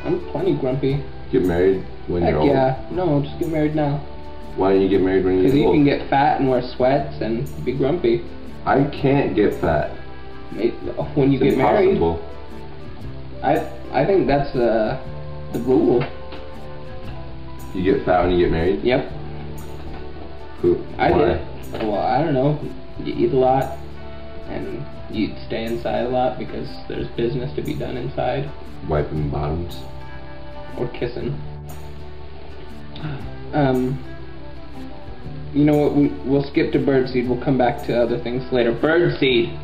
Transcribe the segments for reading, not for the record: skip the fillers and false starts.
I'm plenty grumpy. Get married when you're old? Yeah, no, just get married now. Why don't you get married when you're old? Because you can get fat and wear sweats and be grumpy. I can't get fat. When you get married. Impossible. I think that's the rule. You get fat when you get married? Yep. Why? I did. Well, I don't know. You eat a lot, and you stay inside a lot because there's business to be done inside. Wiping bottoms. Or kissing. You know what? We'll skip to birdseed. We'll come back to other things later. Birdseed.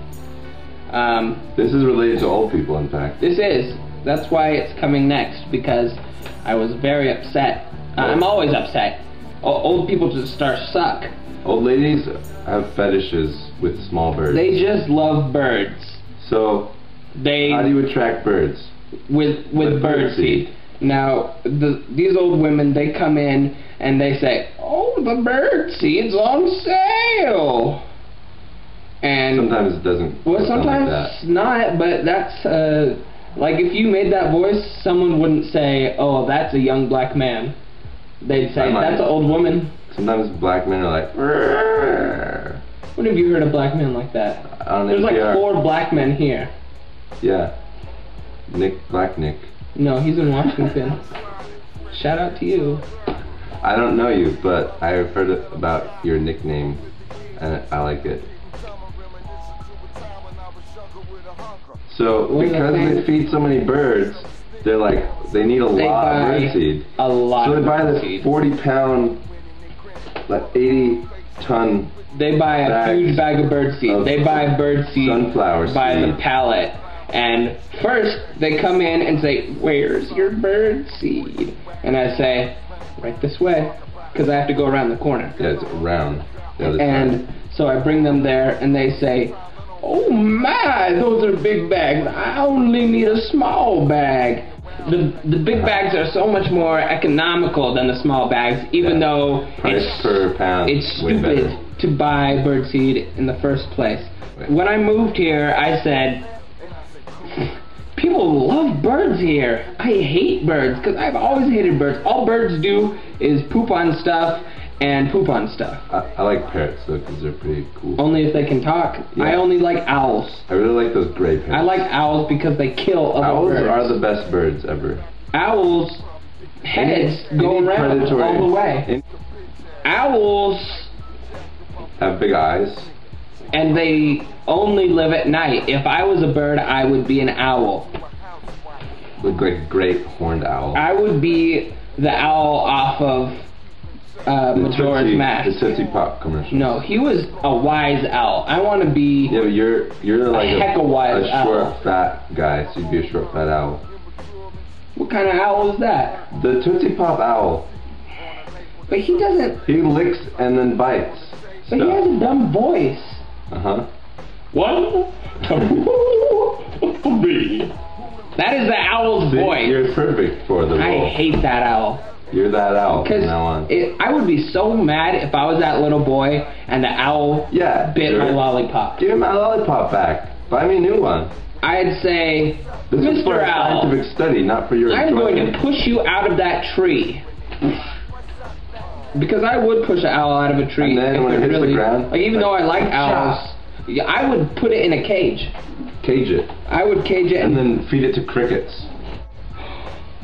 This is related to old people, in fact. This is. That's why it's coming next, because I was very upset. I'm always upset. Old people just suck. Old ladies have fetishes with small birds. They just love birds. So, how do you attract birds? With birdseed. Now, these old women, they come in and they say, "Oh, the birdseed's on sale." And sometimes it doesn't. Well, sometimes it's not, but that's like if you made that voice, someone wouldn't say, "Oh, that's a young black man." They'd say, "That's an old woman." Sometimes black men are like, "Rrrr." When have you heard a black man like that? There's like 4 black men here. Yeah. Black Nick. No, he's in Washington. Shout out to you. I don't know you, but I've heard about your nickname, and I like it. So, because they feed so many birds, they're like, they need a lot of birdseed. A lot of birdseed. So they buy this 40-pound, like 80-ton. They buy a huge bag of birdseed. They buy birdseed sunflower by the pallet. And first, they come in and say, "Where's your birdseed?" And I say, "Right this way," because I have to go around the corner. Yeah, it's around. And so I bring them there, and they say, "Oh my, those are big bags. I only need a small bag." The big bags are so much more economical than the small bags, even though price per pound. It's stupid to buy birdseed in the first place. When I moved here, I said, "People love birds here. I hate birds," because I've always hated birds. All birds do is poop on stuff and poop on stuff. I like parrots though, because they're pretty cool. Only if they can talk. Yeah. I only like owls. I really like those gray parrots. I like owls because they kill other birds. Owls are the best birds ever. Owls' heads go around all the way. Owls have big eyes. And they only live at night. If I was a bird, I would be an owl. Look like a great horned owl. I would be the owl off of Majora's Mask. The Tootsie Pop commercial. No, he was a wise owl. I want to be. Yeah, but you're like a short, fat guy, so you'd be a short, fat owl. What kind of owl is that? The Tootsie Pop owl. But he doesn't. He licks and then bites. But he has a dumb voice. What? That is the owl's voice. You're perfect for the role. I hate that owl. You're that owl from now on. I would be so mad if I was that little boy and the owl bit my lollipop. Give my lollipop back. Buy me a new one. I'd say, this "Mr. is for a Owl, scientific study, not for your enjoyment. I'm going to push you out of that tree." Because I would push an owl out of a tree. And then when it hits the ground? Like, even though I like owls, I would put it in a cage. Cage it. I would cage it. And then feed it to crickets.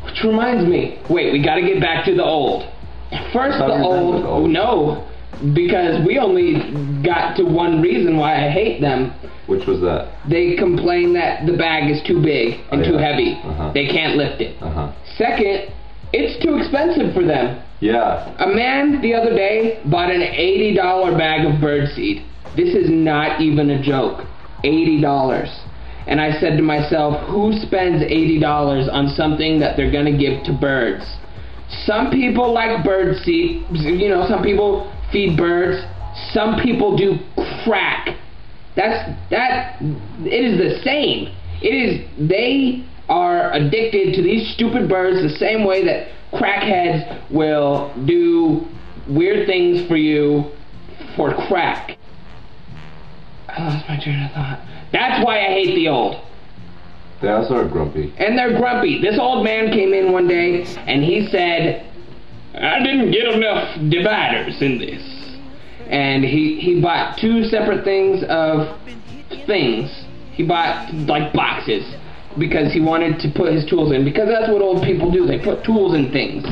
Which reminds me, wait, we gotta get back to the old. First the old. Oh, no, because we only got to one reason why I hate them. Which was that? They complain that the bag is too big and too heavy. They can't lift it. Second, it's too expensive for them. Yeah. A man the other day bought an $80 bag of birdseed. This is not even a joke. $80. And I said to myself, who spends $80 on something that they're gonna give to birds? Some people like birdseed, you know, some people feed birds. Some people do crack. It is the same. They are addicted to these stupid birds the same way that crackheads will do weird things for you for crack. I lost my train of thought. That's why I hate the old. They also are grumpy. And they're grumpy. This old man came in one day and he said, I didn't get enough dividers in this. And he bought two separate things of things. He bought like boxes because he wanted to put his tools in, because that's what old people do. They put tools in things.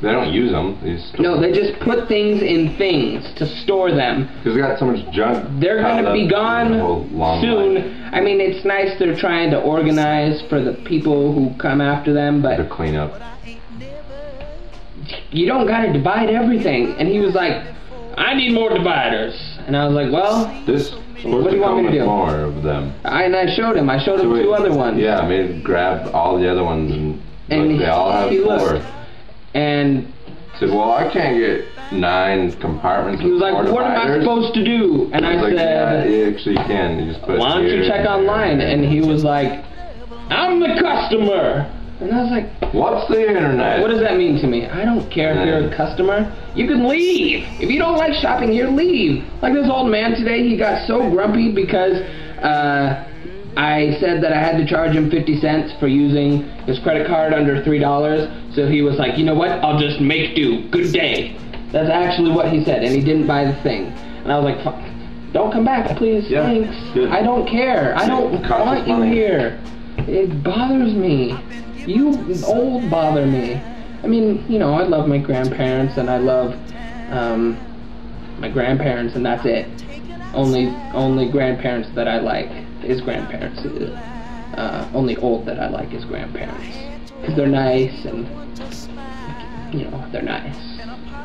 They don't use them. No, they just put things in things to store them. Because they got so much junk. They're going to be gone soon. Life. I mean, it's nice they're trying to organize for the people who come after them, but... To clean up. You don't got to divide everything. And he was like, I need more dividers. And I was like, well, what do you want me to do? More of them. And I showed him two other ones. Yeah, I made him grab all the other ones, and look, they all have 4. Looked, and said, well, I can't get 9 compartments. He was like, what am I supposed to do? And I said, yeah, actually you can. You just put why don't you check online? And he was like, I'm the customer. And I was like, what's the internet? What does that mean to me? I don't care if you're a customer. You can leave. If you don't like shopping here, leave. Like this old man today, he got so grumpy because I said that I had to charge him 50 cents for using his credit card under $3. So he was like, you know what? I'll just make do. Good day. That's actually what he said, and he didn't buy the thing. And I was like, fuck, don't come back, please. Yeah, thanks. good. I don't care. I don't want you here. It bothers me. You old bother me. I mean, you know, I love my grandparents, and I love my grandparents, and that's it. Only grandparents that I like is grandparents. Only old that I like is grandparents, because they're nice, and you know, they're nice.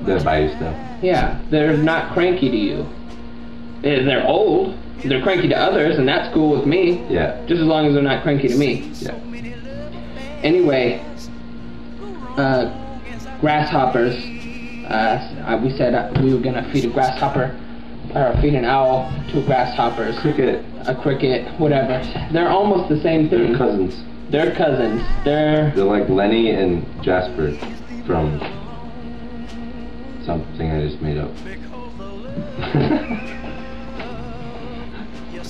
They buy you stuff. Yeah, they're not cranky to you. They're old. They're cranky to others, and that's cool with me. Yeah. Just as long as they're not cranky to me. Yeah. Anyway, grasshoppers. We said we were gonna feed a grasshopper, or feed an owl to grasshoppers. A cricket, whatever. They're almost the same thing. They're cousins. They're cousins. They're like Lenny and Jasper from something I just made up.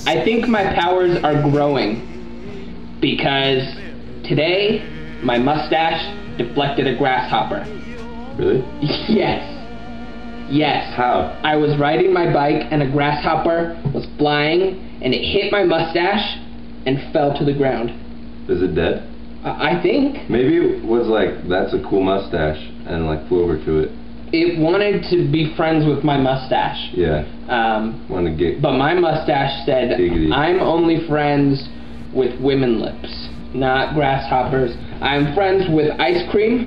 I think my powers are growing because today my mustache deflected a grasshopper. Really? Yes. Yes. How? I was riding my bike and a grasshopper was flying and it hit my mustache and fell to the ground. Is it dead? I think. Maybe it was like, that's a cool mustache, and like flew over to it. It wanted to be friends with my mustache. Yeah. Wanted to get. But my mustache said, giggity. I'm only friends with women lips, not grasshoppers. I'm friends with ice cream.